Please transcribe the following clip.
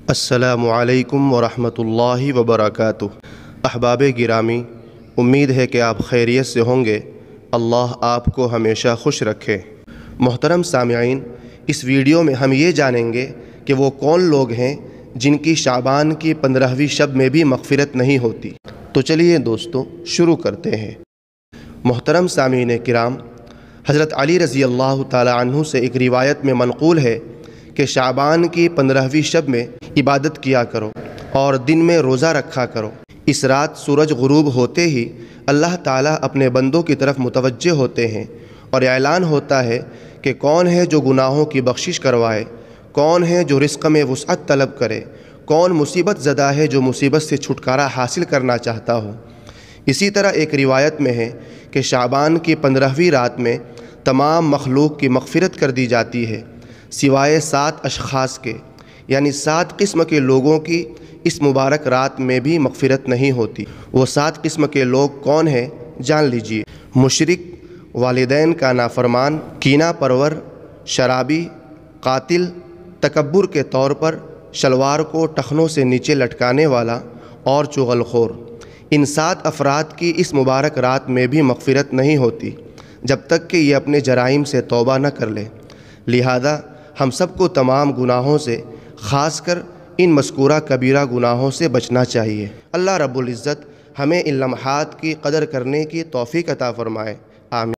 السلام علیکم ورحمۃ اللہ وبرکاتہ۔ احباب گرامی، امید ہے کہ آپ خیریت سے ہوں گے۔ اللہ آپ کو ہمیشہ خوش رکھے۔ محترم سامعین، اس ویڈیو میں ہم یہ جانیں گے کہ وہ کون لوگ ہیں جن کی شعبان کی 15ویں شب میں بھی مغفرت نہیں ہوتی۔ تو چلیے دوستو شروع کرتے ہیں۔ محترم سامعین کرام، حضرت علی رضی اللہ تعالی عنہ سے ایک روایت میں منقول ہے کہ شعبان کی 15ویں شب میں عبادت کیا کرو اور دن میں روزہ رکھا کرو۔ اس رات سورج غروب ہوتے ہی اللہ تعالیٰ اپنے بندوں کی طرف متوجہ ہوتے ہیں اور اعلان ہوتا ہے کہ کون ہے جو گناہوں کی بخشش کروائے، کون ہے جو رزق میں وسعت طلب کرے، کون مصیبت زدہ ہے جو مصیبت سے چھٹکارا حاصل کرنا چاہتا ہو۔ اسی طرح ایک روایت میں ہے کہ شعبان کی 15ویں رات میں تمام مخلوق کی مغفرت کر دی جاتی ہے سوائے 7 اشخاص کے، یعنی 7 قسم کے لوگوں کی اس مبارک رات میں بھی مغفرت نہیں ہوتی۔ وہ 7 قسم کے لوگ کون ہیں جان لیجئے۔ مشرک، والدین کا نافرمان، کینہ پرور، شرابی، قاتل، تکبر کے طور پر شلوار کو ٹخنوں سے نیچے لٹکانے والا اور چغل خور۔ ان 7 افراد کی اس مبارک رات میں بھی مغفرت نہیں ہوتی جب تک کہ یہ اپنے جرائم سے توبہ نہ کر لے۔ لہذا ہم سب کو تمام گناہوں سے، خاص کر ان مذکورہ کبیرہ گناہوں سے بچنا چاہیے۔ اللہ رب العزت ہمیں ان لمحات کی قدر کرنے کی توفیق عطا فرمائے۔